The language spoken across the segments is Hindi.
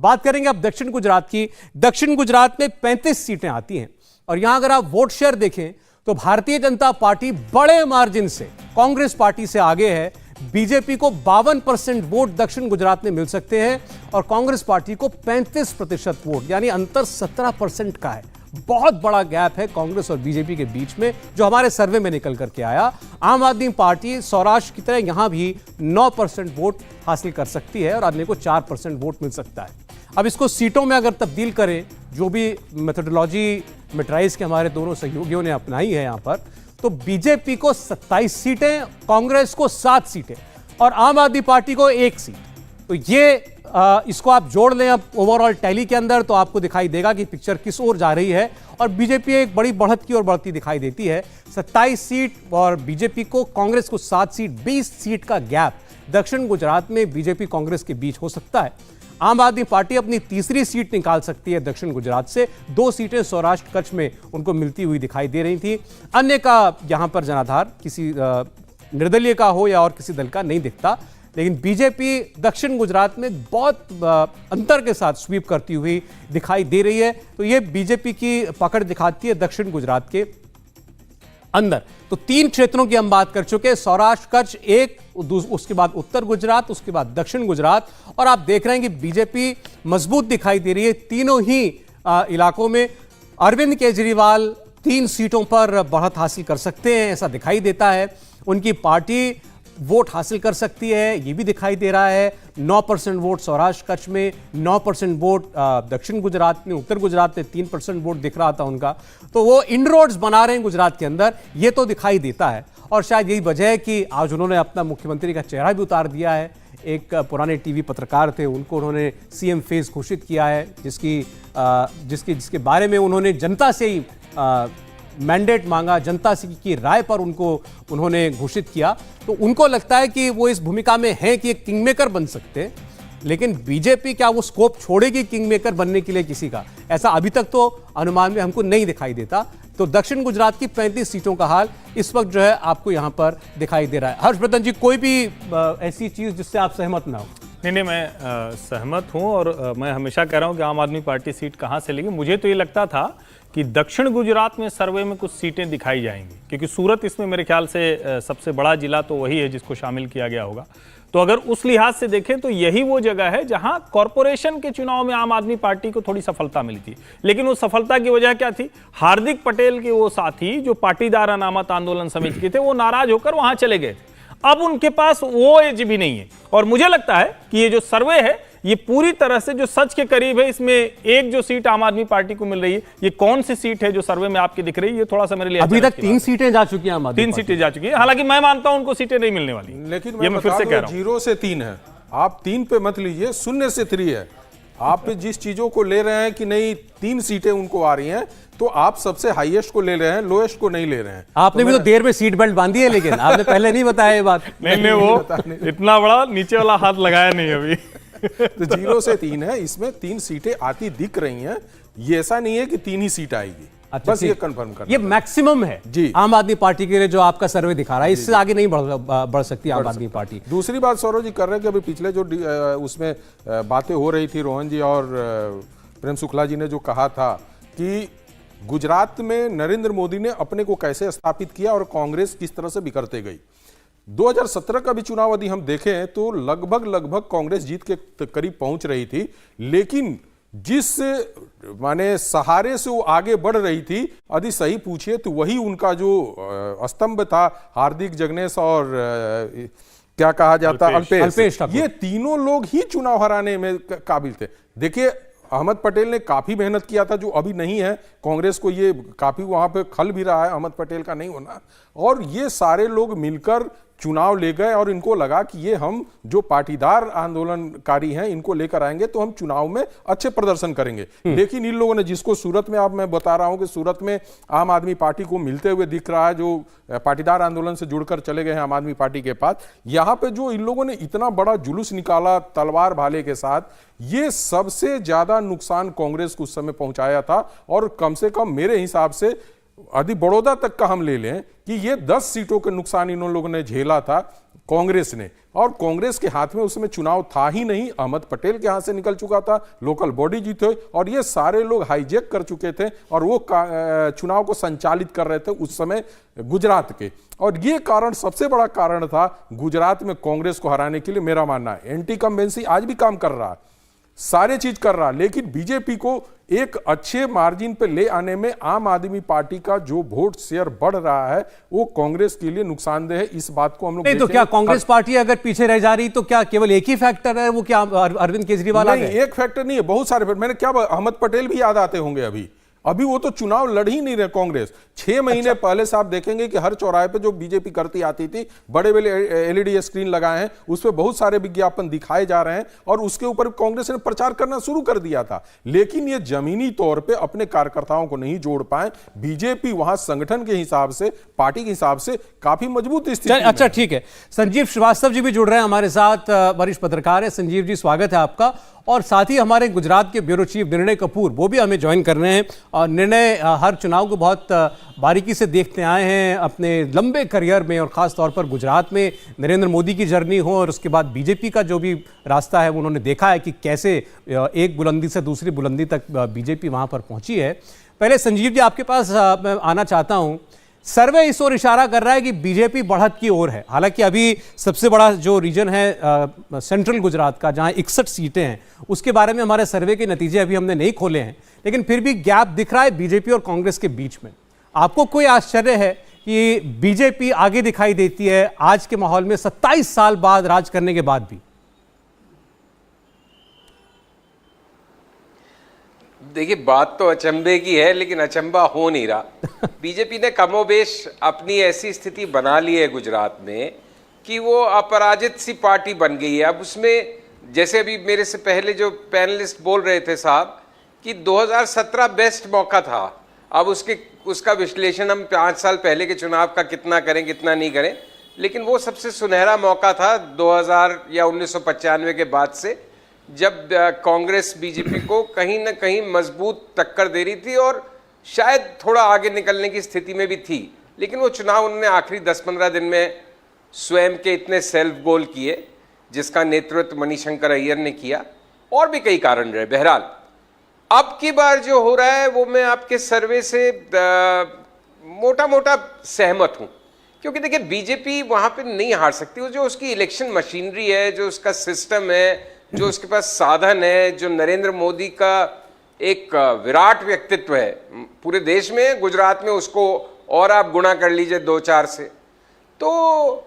बात करेंगे अब दक्षिण गुजरात की। दक्षिण गुजरात में 35 सीटें आती हैं और यहां अगर आप वोट शेयर देखें तो भारतीय जनता पार्टी बड़े मार्जिन से कांग्रेस पार्टी से आगे है। बीजेपी को 52% वोट दक्षिण गुजरात में मिल सकते हैं और कांग्रेस पार्टी को 35% वोट, यानी अंतर 17% का है। बहुत बड़ा गैप है कांग्रेस और बीजेपी के बीच में, जो हमारे सर्वे में निकल करके आया। आम आदमी पार्टी सौराष्ट्र की तरह यहां भी 9% वोट हासिल कर सकती है और अन्य को 4% वोट मिल सकता है। अब इसको सीटों में अगर तब्दील करें, जो भी मेथोडोलॉजी मेट्राइज के हमारे दोनों सहयोगियों ने अपनाई है यहां पर, तो बीजेपी को 27 सीटें, कांग्रेस को 7 सीटें और आम आदमी पार्टी को 1 सीट। तो ये इसको आप जोड़ लें अब ओवरऑल टैली के अंदर, तो आपको दिखाई देगा कि पिक्चर किस ओर जा रही है और बीजेपी एक बड़ी बढ़त की ओर बढ़ती दिखाई देती है। 27 सीट और बीजेपी को, कांग्रेस को 7 सीट, 20 सीट का गैप दक्षिण गुजरात में बीजेपी कांग्रेस के बीच हो सकता है। आम आदमी पार्टी अपनी तीसरी सीट निकाल सकती है दक्षिण गुजरात से। 2 सीटें सौराष्ट्र कच्छ में उनको मिलती हुई दिखाई दे रही थी। अन्य का यहां पर जनाधार किसी निर्दलीय का हो या और किसी दल का नहीं दिखता, लेकिन बीजेपी दक्षिण गुजरात में बहुत अंतर के साथ स्वीप करती हुई दिखाई दे रही है। तो यह बीजेपी की पकड़ दिखाती है दक्षिण गुजरात के अंदर। तो 3 क्षेत्रों की हम बात कर चुके हैं, सौराष्ट्र कच्छ एक, उसके बाद उत्तर गुजरात, उसके बाद दक्षिण गुजरात, और आप देख रहे हैं कि बीजेपी मजबूत दिखाई दे रही है तीनों ही इलाकों में। अरविंद केजरीवाल 3 सीटों पर बढ़त हासिल कर सकते हैं, ऐसा दिखाई देता है। उनकी पार्टी वोट हासिल कर सकती है, ये भी दिखाई दे रहा है। 9% वोट सौराष्ट्र कच्छ में, 9% वोट दक्षिण गुजरात में, उत्तर गुजरात में 3% वोट दिख रहा था उनका। तो वो इनरोड्स बना रहे हैं गुजरात के अंदर, ये तो दिखाई देता है। और शायद यही वजह है कि आज उन्होंने अपना मुख्यमंत्री का चेहरा भी उतार दिया है। एक पुराने टीवी पत्रकार थे, उनको उन्होंने सीएम फेस घोषित किया है, जिसके बारे में उन्होंने जनता से ही मैंडेट मांगा, जनता से की राय पर उन्होंने घोषित किया। तो उनको लगता है कि वो इस भूमिका में हैं कि एक किंगमेकर बन सकते हैं। लेकिन बीजेपी क्या वो स्कोप छोड़ेगी किंगमेकर बनने के लिए किसी का? ऐसा अभी तक तो अनुमान में हमको नहीं दिखाई देता। तो दक्षिण गुजरात की 35 सीटों का हाल इस वक्त जो है आपको यहां पर दिखाई दे रहा है। हर्षवर्धन जी, कोई भी ऐसी चीज जिससे आप सहमत ना हो? नहीं, मैं सहमत हूं और मैं हमेशा कह रहा हूं कि आम आदमी पार्टी सीट कहां से लेगी। मुझे तो ये लगता था कि दक्षिण गुजरात में सर्वे में कुछ सीटें दिखाई जाएंगी, क्योंकि सूरत इसमें मेरे ख्याल से सबसे बड़ा जिला तो वही है जिसको शामिल किया गया होगा। तो अगर उस लिहाज से देखें तो यही वो जगह है जहां कॉरपोरेशन के चुनाव में आम आदमी पार्टी को थोड़ी सफलता मिली थी। लेकिन उस सफलता की वजह क्या थी? हार्दिक पटेल के वो साथी जो पाटीदार अनामत आंदोलन समिति के थे, वो नाराज होकर वहां चले गए। अब उनके पास वो एज भी नहीं है और मुझे लगता है कि ये जो सर्वे है ये पूरी तरह से जो सच के करीब है। इसमें एक जो सीट आम आदमी पार्टी को मिल रही है, ये कौन सी सीट है जो सर्वे में आपकी दिख रही है? ये थोड़ा सा मेरे लिए अभी तक 3 सीटें जा चुकी हैं, 3 सीटें जा चुकी है। हालांकि मैं मानता हूं उनको सीटें नहीं मिलने वाली, लेकिन मैं फिर से कह रहा हूं 0 से 3 है। आप 3 पे मत लीजिए, 0 से 3 है। आप जिस चीजों को ले रहे हैं कि नहीं 3 सीटें उनको आ रही हैं, तो आप सबसे हाईएस्ट को ले रहे हैं, लोएस्ट को नहीं ले रहे हैं। आपने भी तो देर में सीट बेल्ट बांधी है, लेकिन आपने पहले नहीं बताया ये बात। नहीं, वो इतना बड़ा नीचे वाला हाथ लगाया नहीं अभी। तो 0 से 3 है, इसमें 3 सीटें आती दिख रही हैं। ये ऐसा नहीं है कि 3 ही सीट आएगी। अच्छा, बस ये कंफर्म करना, ये मैक्सिमम है जी आम आदमी पार्टी के लिए जो आपका सर्वे दिखा रहा है। इससे आगे नहीं बढ़ सकती आम आदमी पार्टी। दूसरी बात सौरभ जी कर रहे हैं कि अभी पिछले जो उसमें बातें हो रही थी, रोहन जी और प्रेम शुक्ला जी ने जो कहा था कि गुजरात में नरेंद्र मोदी ने अपने को कैसे स्थापित किया और कांग्रेस किस तरह से बिखरते गई। 2017 का भी चुनाव यदि हम देखें तो लगभग कांग्रेस जीत के करीब पहुंच रही थी, लेकिन जिस माने सहारे से वो आगे बढ़ रही थी, यदि सही पूछिए तो वही उनका जो स्तंभ था, हार्दिक, जगनेश और क्या कहा जाता अल्पेश, ये तीनों लोग ही चुनाव हराने में काबिल थे। देखिए, अहमद पटेल ने काफी मेहनत किया था, जो अभी नहीं है। कांग्रेस को ये काफी वहां पे खल भी रहा है अहमद पटेल का नहीं होना, और ये सारे लोग मिलकर चुनाव ले गए और इनको लगा कि ये हम जो पाटीदार आंदोलनकारी हैं इनको लेकर आएंगे तो हम चुनाव में अच्छे प्रदर्शन करेंगे। लेकिन इन लोगों ने, जिसको सूरत में, अब मैं बता रहा हूं कि सूरत में आम आदमी पार्टी को मिलते हुए दिख रहा है, जो पाटीदार आंदोलन से जुड़कर चले गए हैं आम आदमी पार्टी के पास, यहां पे जो इन लोगों ने इतना बड़ा जुलूस निकाला तलवार भाले के साथ, ये सबसे ज्यादा नुकसान कांग्रेस को उस समय पहुंचाया था। और कम से कम मेरे हिसाब से यदि बड़ौदा तक का हम ले लें कि ये 10 सीटों के नुकसान इन लोगों ने झेला था कांग्रेस ने, और कांग्रेस के हाथ में उसमें चुनाव था ही नहीं, अहमद पटेल के हाथ से निकल चुका था, लोकल बॉडी जीते और ये सारे लोग हाईजैक कर चुके थे और वो चुनाव को संचालित कर रहे थे उस समय गुजरात के। और ये कारण सबसे बड़ा कारण था गुजरात में कांग्रेस को हराने के लिए। मेरा मानना है एंटी कम्बेंसी आज भी काम कर रहा है, सारे चीज कर रहा, लेकिन बीजेपी को एक अच्छे मार्जिन पे ले आने में आम आदमी पार्टी का जो वोट शेयर बढ़ रहा है वो कांग्रेस के लिए नुकसानदेह है। इस बात को हम लोग नहीं तो क्या कांग्रेस पार्टी अगर पीछे रह जा रही तो क्या केवल एक ही फैक्टर है, वो क्या अरविंद केजरीवाल आ गए? नहीं, एक फैक्टर नहीं है, बहुत सारे फैक्टर। मैंने क्या, अहमद पटेल भी याद आते होंगे। अभी वो तो चुनाव लड़ ही नहीं रहे कांग्रेस। 6 महीने पहले से आप देखेंगे कि हर चौराहे पे जो बीजेपी करती आती थी, बड़े बड़े एलईडी स्क्रीन लगाए हैं, उस पर बहुत सारे विज्ञापन दिखाए जा रहे हैं और उसके ऊपर कांग्रेस ने प्रचार करना शुरू कर दिया था। लेकिन ये जमीनी तौर पे अपने कार्यकर्ताओं को नहीं जोड़ पाए। बीजेपी वहां संगठन के हिसाब से, पार्टी के हिसाब से काफी मजबूत स्थिति में। अच्छा, ठीक है। संजीव श्रीवास्तव जी भी जुड़ रहे हैं हमारे साथ, वरिष्ठ पत्रकार है। संजीव जी, स्वागत है आपका। और साथ ही हमारे गुजरात के ब्यूरो चीफ निर्णय कपूर, वो भी हमें ज्वाइन कर रहे हैं। और निर्णय हर चुनाव को बहुत बारीकी से देखते आए हैं अपने लंबे करियर में, और ख़ास तौर पर गुजरात में नरेंद्र मोदी की जर्नी हो और उसके बाद बीजेपी का जो भी रास्ता है, उन्होंने देखा है कि कैसे एक बुलंदी से दूसरी बुलंदी तक बीजेपी वहाँ पर पहुँची है। पहले संजीव जी आपके पास मैं आना चाहता हूँ। सर्वे इस ओर इशारा कर रहा है कि बीजेपी बढ़त की ओर है। हालांकि अभी सबसे बड़ा जो रीजन है सेंट्रल गुजरात का, जहां 61 सीटें हैं, उसके बारे में हमारे सर्वे के नतीजे अभी हमने नहीं खोले हैं, लेकिन फिर भी गैप दिख रहा है बीजेपी और कांग्रेस के बीच में। आपको कोई आश्चर्य है कि बीजेपी आगे दिखाई देती है आज के माहौल में 27 साल बाद राज करने के बाद भी? देखिए, बात तो अचंभे की है, लेकिन अचंभा हो नहीं रहा। बीजेपी ने कमोबेश अपनी ऐसी स्थिति बना ली है गुजरात में कि वो अपराजित सी पार्टी बन गई है। अब उसमें, जैसे अभी मेरे से पहले जो पैनलिस्ट बोल रहे थे साहब, कि 2017 बेस्ट मौका था। अब उसका विश्लेषण हम 5 साल पहले के चुनाव का कितना करें कितना नहीं करें, लेकिन वो सबसे सुनहरा मौका था 2000 या 1995 के बाद से, जब कांग्रेस बीजेपी को कहीं ना कहीं मजबूत टक्कर दे रही थी और शायद थोड़ा आगे निकलने की स्थिति में भी थी। लेकिन वो चुनाव उन्होंने आखिरी 10-15 दिन में स्वयं के इतने सेल्फ गोल किए, जिसका नेतृत्व मणिशंकर अय्यर ने किया, और भी कई कारण रहे। बहरहाल, अब की बार जो हो रहा है वो मैं आपके सर्वे से मोटा मोटा सहमत हूँ, क्योंकि देखिए बीजेपी वहाँ पे नहीं हार सकती। वो जो उसकी इलेक्शन मशीनरी है, जो उसका सिस्टम है, जो उसके पास साधन है, जो नरेंद्र मोदी का एक विराट व्यक्तित्व है पूरे देश में, गुजरात में उसको और आप गुणा कर लीजिए 2-4 से, तो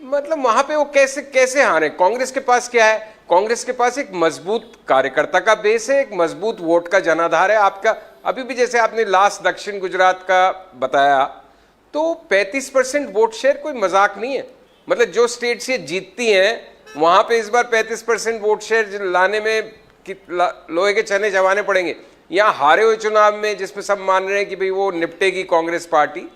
मतलब वहां पे वो कैसे हारे। कांग्रेस के पास क्या है? कांग्रेस के पास एक मजबूत कार्यकर्ता का बेस है, एक मजबूत वोट का जनाधार है आपका। अभी भी जैसे आपने लास्ट दक्षिण गुजरात का बताया, तो 35% वोट शेयर कोई मजाक नहीं है। मतलब जो स्टेट्स ये जीतती हैं वहां पे इस बार 35% वोट शेयर लाने में लोहे के चने जमाने पड़ेंगे। यहाँ हारे हुए चुनाव में, जिसमें सब मान रहे हैं कि भाई वो निपटेगी कांग्रेस पार्टी,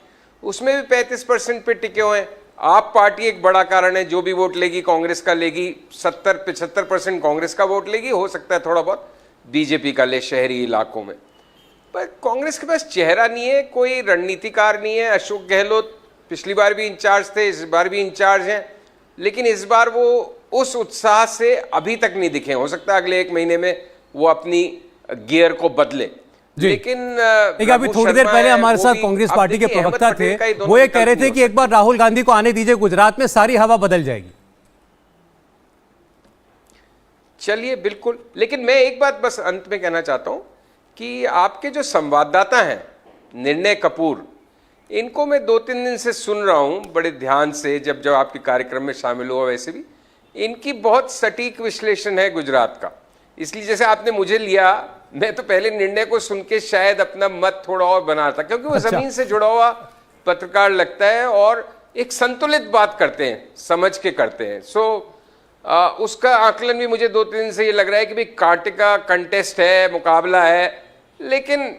उसमें भी 35% पे टिके हुए हैं। आप पार्टी एक बड़ा कारण है, जो भी वोट लेगी कांग्रेस का लेगी। 70-75% कांग्रेस का वोट लेगी, हो सकता है थोड़ा बहुत बीजेपी का ले शहरी इलाकों में। पर कांग्रेस के पास चेहरा नहीं है, कोई रणनीतिकार नहीं है। अशोक गहलोत पिछली बार भी इंचार्ज थे, इस बार भी इंचार्ज हैं, लेकिन इस बार वो उस उत्साह से अभी तक नहीं दिखे। हो सकता है अगले 1 महीने में वो अपनी गियर को बदले। लेकिन अभी थोड़ी देर पहले हमारे साथ कांग्रेस पार्टी के प्रवक्ता थे, वो ये कह रहे थे कि एक बार राहुल गांधी को आने दीजिए गुजरात में, सारी हवा बदल जाएगी। चलिए, बिल्कुल। लेकिन मैं एक बात बस अंत में कहना चाहता हूं कि आपके जो संवाददाता हैं निर्णय कपूर, इनको मैं 2-3 दिन से सुन रहा हूं बड़े ध्यान से, जब आपके कार्यक्रम में शामिल हुआ। वैसे भी इनकी बहुत सटीक विश्लेषण है गुजरात का। इसलिए जैसे आपने मुझे लिया, मैं तो पहले निर्णय को सुन के शायद अपना मत थोड़ा और बना था, क्योंकि वो जमीन से जुड़ा हुआ पत्रकार लगता है और एक संतुलित बात करते हैं, समझ के करते हैं। उसका आकलन भी मुझे 2-3 दिन से ये लग रहा है कि भाई कांटे का कंटेस्ट है, मुकाबला है, लेकिन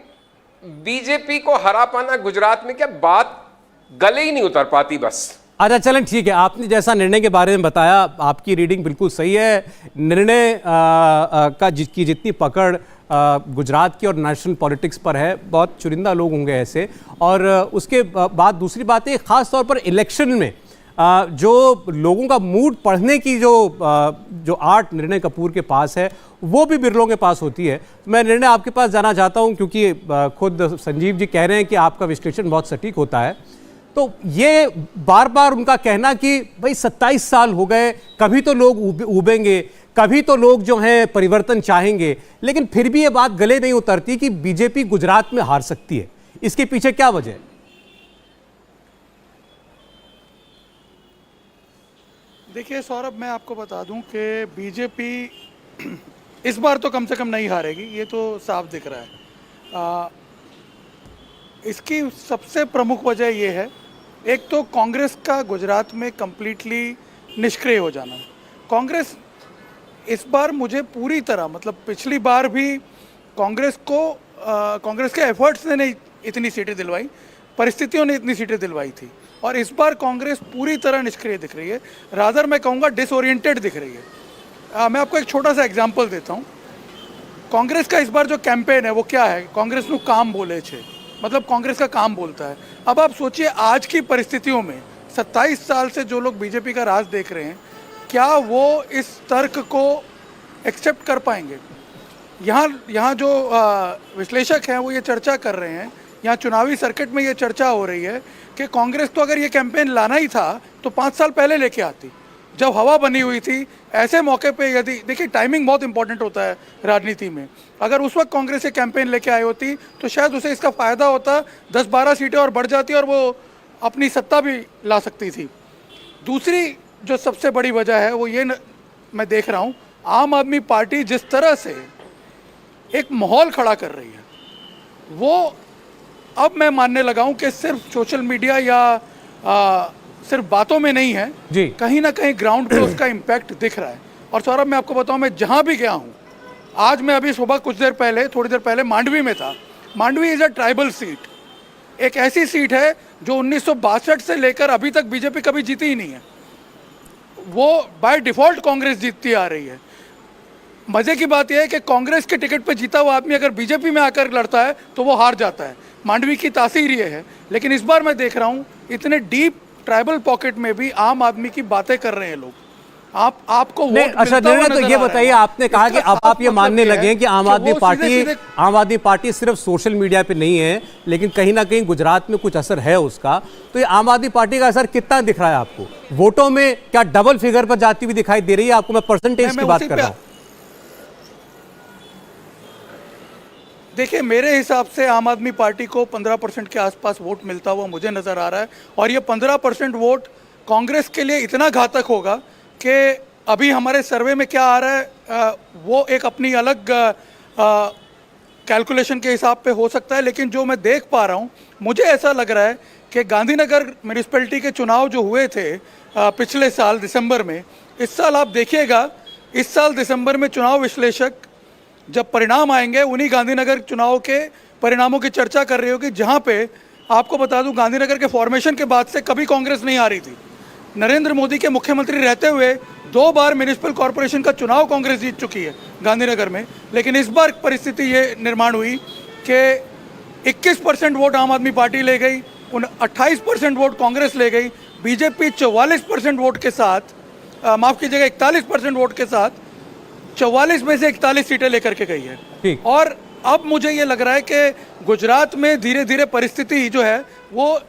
बीजेपी को हरा पाना गुजरात में क्या बात गले ही नहीं उतर पाती। बस अच्छा, चलें, ठीक है। आपने जैसा निर्णय के बारे में बताया, आपकी रीडिंग बिल्कुल सही है। निर्णय की जितनी पकड़ गुजरात की और नेशनल पॉलिटिक्स पर है, बहुत चुनिंदा लोग होंगे ऐसे। और उसके बाद दूसरी बात है, ख़ास तौर पर इलेक्शन में जो लोगों का मूड पढ़ने की जो आर्ट निर्णय कपूर के पास है, वो भी बिरलों के पास होती है। मैं निर्णय आपके पास जाना चाहता हूं, क्योंकि खुद संजीव जी कह रहे हैं कि आपका विश्लेषण बहुत सटीक होता है। तो ये बार बार उनका कहना कि भाई 27 साल हो गए, कभी तो लोग उबेंगे, कभी तो लोग जो हैं परिवर्तन चाहेंगे, लेकिन फिर भी ये बात गले नहीं उतरती कि बीजेपी गुजरात में हार सकती है। इसके पीछे क्या वजह है? देखिए सौरभ, मैं आपको बता दूं कि बीजेपी इस बार तो कम से कम नहीं हारेगी, ये तो साफ दिख रहा है। इसकी सबसे प्रमुख वजह ये है, एक तो कांग्रेस का गुजरात में कंप्लीटली निष्क्रिय हो जाना। कांग्रेस इस बार मुझे पूरी तरह, मतलब पिछली बार भी कांग्रेस के एफर्ट्स ने नहीं इतनी सीटें दिलवाई, परिस्थितियों ने इतनी सीटें दिलवाई थी, और इस बार कांग्रेस पूरी तरह निष्क्रिय दिख रही है। रादर मैं कहूँगा डिसओरिएंटेड दिख रही है। मैं आपको एक छोटा सा एग्जांपल देता हूँ। कांग्रेस का इस बार जो कैंपेन है वो क्या है? कांग्रेस नु काम बोले छे, मतलब कांग्रेस का काम बोलता है। अब आप सोचिए, आज की परिस्थितियों में 27 साल से जो लोग बीजेपी का राज देख रहे हैं, क्या वो इस तर्क को एक्सेप्ट कर पाएंगे? यहाँ जो विश्लेषक हैं वो ये चर्चा कर रहे हैं, यहाँ चुनावी सर्किट में ये चर्चा हो रही है कि कांग्रेस तो अगर ये कैंपेन लाना ही था तो 5 साल पहले लेके आती, जब हवा बनी हुई थी। ऐसे मौके पे यदि, देखिए टाइमिंग बहुत इंपॉर्टेंट होता है राजनीति में, अगर उस वक्त कांग्रेस ये कैंपेन लेके आई होती तो शायद उसे इसका फ़ायदा होता, 10-12 सीटें और बढ़ जाती और वो अपनी सत्ता भी ला सकती थी। दूसरी जो सबसे बड़ी वजह है वो ये मैं देख रहा हूँ, आम आदमी पार्टी जिस तरह से एक माहौल खड़ा कर रही है, वो अब मैं मानने लगा हूं कि सिर्फ सोशल मीडिया या सिर्फ बातों में नहीं है जी, कहीं ना कहीं ग्राउंड पे उसका इम्पैक्ट दिख रहा है। और सौरभ, मैं आपको बताऊं, मैं जहां भी गया हूं, आज मैं अभी सुबह थोड़ी देर पहले मांडवी में था। Mandvi is a tribal seat, एक ऐसी सीट है जो 1962 से लेकर अभी तक बीजेपी कभी जीती ही नहीं है। वो बाय डिफॉल्ट कांग्रेस जीतती आ रही है। मजे की बात यह है कि कांग्रेस के टिकट पर जीता हुआ आदमी अगर बीजेपी में आकर लड़ता है तो वो हार जाता है। मांडवी की तासीर ये है। लेकिन इस बार मैं देख रहा हूँ, इतने डीप ट्राइबल पॉकेट में भी आम आदमी की बातें कर रहे हैं लोग। आपको वोट अच्छा, निर्णय तो ये बताइए, आपने कहा कि अब आप ये मानने लगे हैं कि आम आदमी पार्टी सिर्फ सोशल मीडिया पे नहीं है, लेकिन कहीं ना कहीं गुजरात में कुछ असर है उसका। तो ये आम आदमी पार्टी का असर कितना दिख रहा है आपको? वोटों में क्या डबल फिगर पर जाती हुई दिखाई दे रही है आपको? मैं परसेंटेज की बात कर रहा हूँ। देखिए, मेरे हिसाब से आम आदमी पार्टी को 15% के आसपास वोट मिलता हुआ मुझे नज़र आ रहा है। और ये 15% वोट कांग्रेस के लिए इतना घातक होगा कि अभी हमारे सर्वे में क्या आ रहा है वो एक अपनी अलग कैलकुलेशन के हिसाब पे हो सकता है। लेकिन जो मैं देख पा रहा हूँ, मुझे ऐसा लग रहा है कि गांधीनगर म्यूनिसिपैलिटी के चुनाव जो हुए थे पिछले साल दिसंबर में, इस साल आप देखिएगा, इस साल दिसंबर में चुनाव विश्लेषक जब परिणाम आएंगे, उन्हीं गांधीनगर चुनाव के परिणामों की चर्चा कर रही होगी, जहां पे आपको बता दूं, गांधीनगर के फॉर्मेशन के बाद से कभी कांग्रेस नहीं आ रही थी। नरेंद्र मोदी के मुख्यमंत्री रहते हुए 2 बार म्यूनिसिपल कॉरपोरेशन का चुनाव कांग्रेस जीत चुकी है गांधीनगर में। लेकिन इस बार परिस्थिति ये निर्माण हुई कि 21% वोट आम आदमी पार्टी ले गई, 28% वोट कांग्रेस ले गई, बीजेपी 44% वोट के साथ, माफ कीजिएगा 41% वोट के साथ 44 में से 41 सीटें लेकर के गई है। और अब मुझे ये लग रहा है कि गुजरात में धीरे धीरे परिस्थिति जो है वो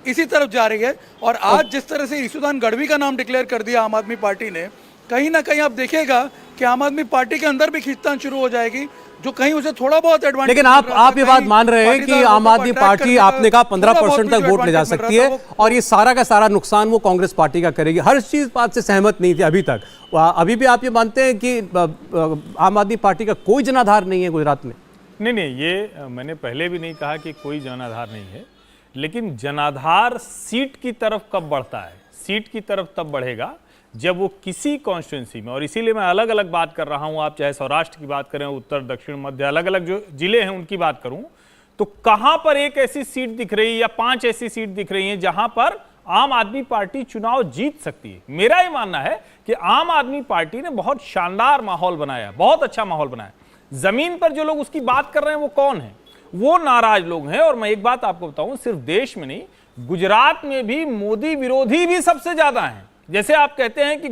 इसी तरफ जा रही है। और आज जिस तरह से ईसुदान गढ़वी का नाम डिक्लेयर कर दिया आम आदमी पार्टी ने, कहीं ना कहीं आप देखिएगा कि आम आदमी पार्टी के अंदर भी खींचतान शुरू हो जाएगी, जो कहीं उसे थोड़ा बहुत एडवांटेज। लेकिन आप ये बात मान रहे हैं कि आम आदमी पार्टी, आपने कहा 15% तक वोट ले जा सकती है और ये सारा का सारा नुकसान वो कांग्रेस पार्टी का करेगी। हर चीज बात से सहमत नहीं थे अभी तक। अभी भी आप ये मानते हैं कि आम आदमी पार्टी का कोई जनाधार नहीं है गुजरात में? नहीं, ये मैंने पहले भी नहीं कहा कि कोई जनाधार नहीं है, लेकिन जनाधार सीट की तरफ कब बढ़ता है? सीट की तरफ तब बढ़ेगा जब वो किसी कॉन्स्टिट्यूंसी में, और इसीलिए मैं अलग अलग बात कर रहा हूं, आप चाहे सौराष्ट्र की बात करें, उत्तर दक्षिण मध्य, अलग अलग जो जिले हैं उनकी बात करूं, तो कहां पर एक ऐसी सीट दिख रही है या 5 ऐसी सीट दिख रही हैं जहां पर आम आदमी पार्टी चुनाव जीत सकती है? मेरा ये मानना है कि आम आदमी पार्टी ने बहुत शानदार माहौल बनाया, बहुत अच्छा माहौल बनाया। जमीन पर जो लोग उसकी बात कर रहे हैं वो कौन है? वो नाराज लोग हैं। और मैं एक बात आपको बताऊं, सिर्फ देश में नहीं, गुजरात में भी मोदी विरोधी भी सबसे ज्यादा हैं। जैसे आप कहते हैं कि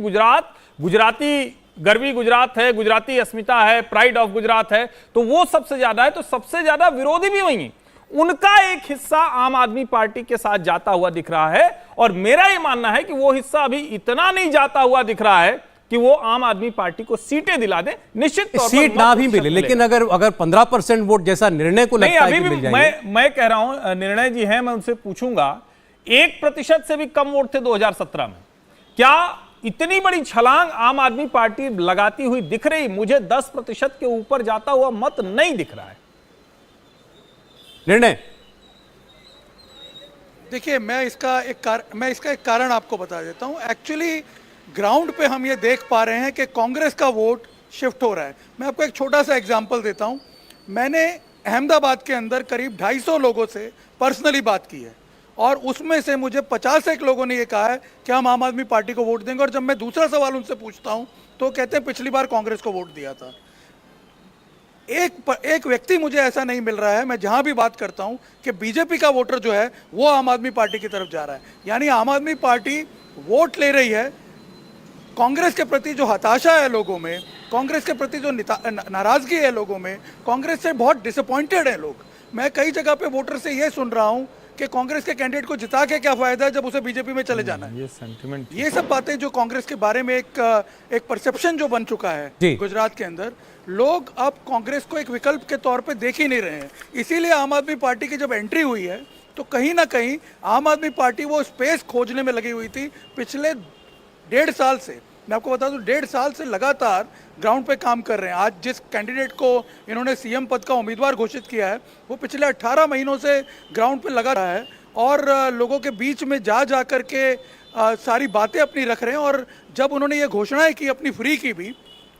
गुजराती गर्वी गुजरात है, गुजराती अस्मिता है, प्राइड ऑफ गुजरात है, तो वो सबसे ज्यादा है, तो सबसे ज्यादा विरोधी भी वही है। उनका एक हिस्सा आम आदमी पार्टी के साथ जाता हुआ दिख रहा है, और मेरा ये मानना है कि वो हिस्सा अभी इतना नहीं जाता हुआ दिख रहा है कि वो आम आदमी पार्टी को सीटें दिला दे। निश्चित तौर पर सीट ना भी मिले, लेकिन अगर 15% वोट जैसा निर्णय को लगता है कि मिल जाएगी। मैं कह रहा हूं, निर्णय जी हैं, मैं उनसे पूछूंगा, 1% से भी कम वोट थे 2017 में, क्या इतनी बड़ी छलांग आम आदमी पार्टी लगाती हुई दिख रही? मुझे 10% के ऊपर जाता हुआ मत नहीं दिख रहा है। निर्णय देखिए, मैं इसका एक कारण आपको बता देता हूं। एक्चुअली ग्राउंड पे हम ये देख पा रहे हैं कि कांग्रेस का वोट शिफ्ट हो रहा है। मैं आपको एक छोटा सा एग्जांपल देता हूं। मैंने अहमदाबाद के अंदर करीब 250 लोगों से पर्सनली बात की है, और उसमें से मुझे 51 लोगों ने ये कहा है कि हम आम आदमी पार्टी को वोट देंगे। और जब मैं दूसरा सवाल उनसे पूछता हूं तो कहते हैं पिछली बार कांग्रेस को वोट दिया था। एक व्यक्ति मुझे ऐसा नहीं मिल रहा है, मैं जहां भी बात करता हूं, कि बीजेपी का वोटर जो है वो आम आदमी पार्टी की तरफ जा रहा है। यानी आम आदमी पार्टी वोट ले रही है। कांग्रेस के प्रति जो हताशा है लोगों में, कांग्रेस के प्रति जो नाराजगी है लोगों में, कांग्रेस से बहुत डिसअपॉइंटेड है लोग। मैं कई जगह पे वोटर से ये सुन रहा हूं कि कांग्रेस के कैंडिडेट को जिता के क्या फायदा है जब उसे बीजेपी में चले जाना है। ये सेंटिमेंट, ये सब बातें जो कांग्रेस के बारे में एक परसेप्शन जो बन चुका है गुजरात के अंदर, लोग अब कांग्रेस को एक विकल्प के तौर पे देख ही नहीं रहे हैं। इसीलिए आम आदमी पार्टी की जब एंट्री हुई है तो कहीं ना कहीं आम आदमी पार्टी वो स्पेस खोजने में लगी हुई थी। पिछले 1.5 साल से, मैं आपको बता दूं, 1.5 साल से लगातार ग्राउंड पे काम कर रहे हैं। आज जिस कैंडिडेट को इन्होंने सीएम पद का उम्मीदवार घोषित किया है वो पिछले 18 महीनों से ग्राउंड पे लगा रहा है, और लोगों के बीच में जा करके सारी बातें अपनी रख रहे हैं। और जब उन्होंने ये घोषणाएं की अपनी फ्री की भी,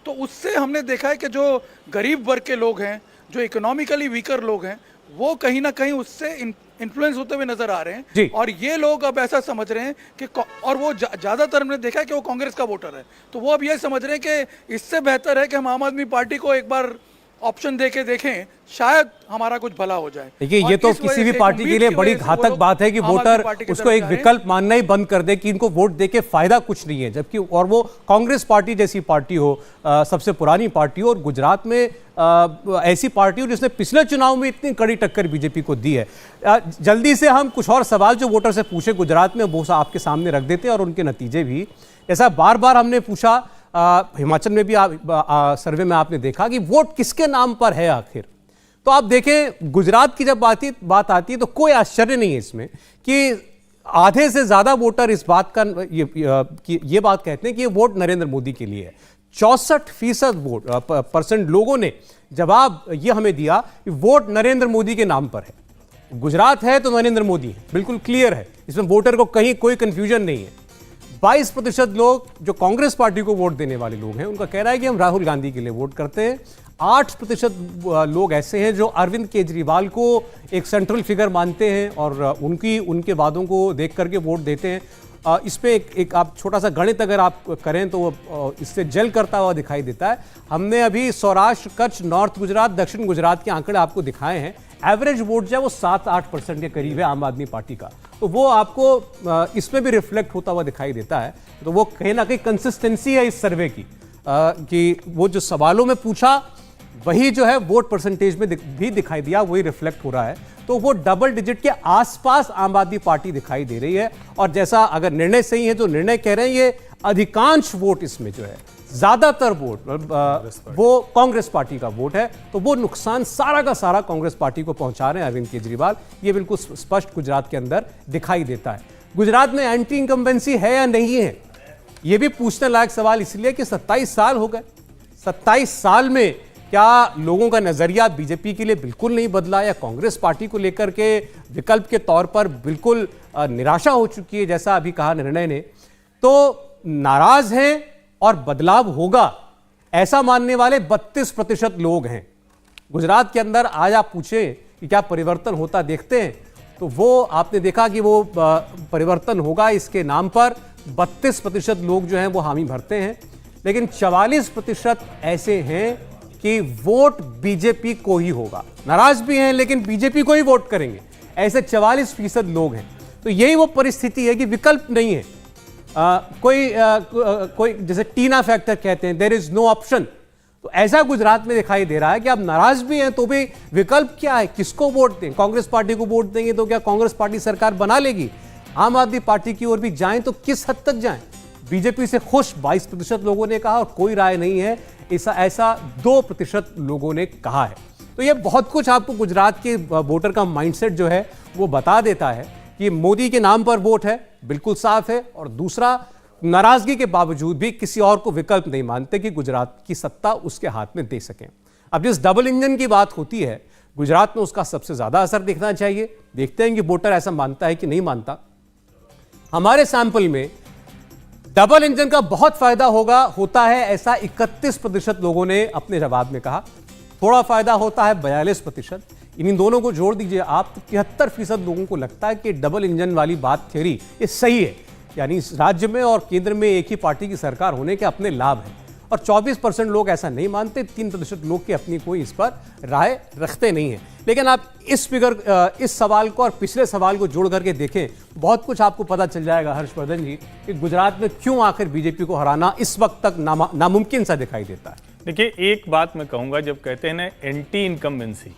तो उससे हमने देखा है कि जो गरीब वर्ग के लोग हैं, जो इकोनॉमिकली वीकर लोग हैं, वो कहीं ना कहीं उससे इन्फ्लुएंस होते हुए नजर आ रहे हैं। और ये लोग अब ऐसा समझ रहे हैं कि, और वो ज्यादातर हमने देखा है कि वो कांग्रेस का वोटर है, तो वो अब ये समझ रहे हैं कि इससे बेहतर है कि हम आम आदमी पार्टी को एक बार ऑप्शन देके देखें, शायद हमारा कुछ भला हो जाए। देखिए, ये तो किसी भी पार्टी के लिए बड़ी घातक बात है कि वोटर उसको एक विकल्प मानना ही बंद कर दे कि इनको वोट देके फायदा कुछ नहीं है, जबकि और वो कांग्रेस पार्टी जैसी पार्टी हो, सबसे पुरानी पार्टी हो, और गुजरात में ऐसी पार्टी हो जिसने पिछले चुनाव में इतनी कड़ी टक्कर बीजेपी को दी है। जल्दी से हम कुछ और सवाल जो वोटर से पूछे गुजरात में वो आपके सामने रख देते हैं, और उनके नतीजे भी। जैसा बार बार हमने पूछा, हिमाचल में भी सर्वे में आपने देखा कि वोट किसके नाम पर है आखिर। तो आप देखें, गुजरात की जब बात आती है तो कोई आश्चर्य नहीं है इसमें कि आधे से ज्यादा वोटर इस बात का ये बात कहते हैं कि ये वोट नरेंद्र मोदी के लिए है। 64% परसेंट लोगों ने जवाब ये हमें दिया कि वोट नरेंद्र मोदी के नाम पर है। गुजरात है तो नरेंद्र मोदी है, बिल्कुल क्लियर है, इसमें वोटर को कहीं कोई कंफ्यूजन नहीं है। 22% लोग जो कांग्रेस पार्टी को वोट देने वाले लोग हैं, उनका कहना है कि हम राहुल गांधी के लिए वोट करते हैं। 8% लोग ऐसे हैं जो अरविंद केजरीवाल को एक सेंट्रल फिगर मानते हैं और उनके वादों को देख करके वोट देते हैं। इस पे एक आप छोटा सा गणित अगर आप करें तो इससे जल करता हुआ दिखाई देता है। हमने अभी सौराष्ट्र, कच्छ, नॉर्थ गुजरात, दक्षिण गुजरात के आंकड़े आपको दिखाए हैं। एवरेज वोट जो है वो 7-8% के करीब है आम आदमी पार्टी का, तो वो आपको इसमें भी रिफ्लेक्ट होता हुआ दिखाई देता है। तो वो कहीं ना कहीं कंसिस्टेंसी है इस सर्वे की, कि वो जो सवालों में पूछा वही जो है वोट परसेंटेज में भी दिखाई दिया, वही रिफ्लेक्ट हो रहा है। तो वो डबल डिजिट के आसपास आम आदमी पार्टी दिखाई दे रही है। और जैसा अगर निर्णय सही है, जो निर्णय कह रहे हैं, ये अधिकांश वोट इसमें जो है, ज्यादातर वोट वो कांग्रेस पार्टी का वोट है। तो वो नुकसान सारा का सारा कांग्रेस पार्टी को पहुंचा रहे हैं अरविंद केजरीवाल, ये बिल्कुल स्पष्ट गुजरात के अंदर दिखाई देता है। गुजरात में एंटी इनकम्बेंसी है या नहीं है, ये भी पूछने लायक सवाल, इसलिए कि 27 साल हो गए। 27 साल में क्या लोगों का नजरिया बीजेपी के लिए बिल्कुल नहीं बदला, या कांग्रेस पार्टी को लेकर के विकल्प के तौर पर बिल्कुल निराशा हो चुकी है, जैसा अभी कहा निर्णय ने। तो नाराज हैं और बदलाव होगा ऐसा मानने वाले 32% लोग हैं गुजरात के अंदर। आज आप पूछें कि क्या परिवर्तन होता देखते हैं, तो वो आपने देखा कि वो परिवर्तन होगा इसके नाम पर 32% लोग जो हैं वो हामी भरते हैं। लेकिन 44% ऐसे हैं कि वोट बीजेपी को ही होगा। नाराज भी हैं लेकिन बीजेपी को ही वोट करेंगे, ऐसे 44% लोग हैं। तो यही वो परिस्थिति है कि विकल्प नहीं है। कोई जैसे टीना फैक्टर कहते हैं, देयर इज नो ऑप्शन। तो ऐसा गुजरात में दिखाई दे रहा है कि आप नाराज भी हैं तो भी विकल्प क्या है, किसको वोट दें? कांग्रेस पार्टी को वोट देंगे तो क्या कांग्रेस पार्टी सरकार बना लेगी? आम आदमी पार्टी की ओर भी जाएं तो किस हद तक जाएं? बीजेपी से खुश 22% लोगों ने कहा और कोई राय नहीं है, ऐसा 2% लोगों ने कहा है। तो ये बहुत कुछ आपको गुजरात के वोटर का माइंडसेट जो है वो बता देता है कि मोदी के नाम पर वोट है, बिल्कुल साफ है। और दूसरा, नाराजगी के बावजूद भी किसी और को विकल्प नहीं मानते कि गुजरात की सत्ता उसके हाथ में दे सकें। अब जिस डबल इंजन की बात होती है, गुजरात में उसका सबसे ज्यादा असर दिखना चाहिए। देखते हैं कि वोटर ऐसा मानता है कि नहीं मानता। हमारे सैंपल में डबल इंजन का बहुत फायदा होता है, ऐसा 31% लोगों ने अपने जवाब में कहा। थोड़ा फायदा होता है 42%। इन दोनों को जोड़ दीजिए आप तो 73% लोगों को लगता है कि डबल इंजन वाली बात थ्योरी ये सही है, यानी इस राज्य में और केंद्र में एक ही पार्टी की सरकार होने के अपने लाभ हैं। और 24% लोग ऐसा नहीं मानते, 3% लोग की अपनी कोई इस पर राय रखते नहीं है। लेकिन आप इस सवाल को और पिछले सवाल को जोड़ करके देखें, बहुत कुछ आपको पता चल जाएगा हर्षवर्धन जी कि गुजरात में क्यों आखिर बीजेपी को हराना इस वक्त तक नामुमकिन सा दिखाई देता है। देखिए, एक बात मैं कहूंगा, जब कहते हैं ना anti incumbency,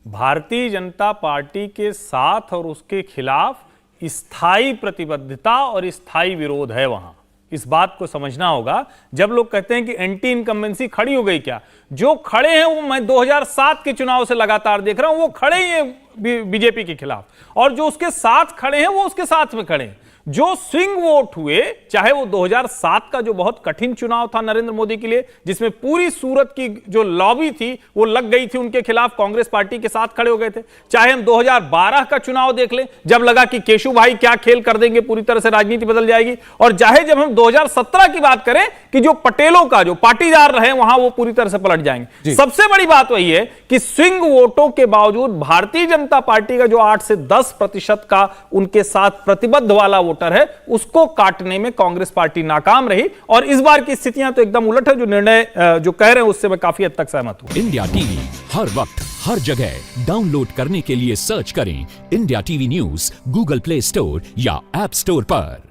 Bharatiya Janata party के साथ और उसके खिलाफ स्थायी प्रतिबद्धता और स्थायी विरोध है। वहां इस बात को समझना होगा। जब लोग कहते हैं कि एंटी इनकम्बेंसी खड़ी हो गई, क्या जो खड़े हैं वो मैं 2007 के चुनाव से लगातार देख रहा हूं, वो खड़े ही हैं बीजेपी के खिलाफ, और जो उसके साथ खड़े हैं वो उसके साथ में खड़े हैं। जो स्विंग वोट हुए, चाहे वो 2007 का जो बहुत कठिन चुनाव था नरेंद्र मोदी के लिए, जिसमें पूरी सूरत की जो लॉबी थी वो लग गई थी उनके खिलाफ, कांग्रेस पार्टी के साथ खड़े हो गए थे। चाहे हम 2012 का चुनाव देख लें, जब लगा कि केशु भाई क्या खेल कर देंगे, पूरी तरह से राजनीति बदल जाएगी। और चाहे जब हम 2017 की बात करें कि जो पटेलों का जो पाटीदार रहे वहां वो पूरी तरह से पलट जाएंगे। सबसे बड़ी बात वही है कि स्विंग वोटों के बावजूद भारतीय जनता पार्टी का जो 8 से 10% का उनके साथ प्रतिबद्ध वाला है, उसको काटने में कांग्रेस पार्टी नाकाम रही। और इस बार की स्थितियां तो एकदम उलट है। जो निर्णय जो कह रहे हैं उससे मैं काफी हद तक सहमत हूं। इंडिया टीवी हर वक्त हर जगह डाउनलोड करने के लिए सर्च करें India TV news Google play store या ऐप स्टोर पर।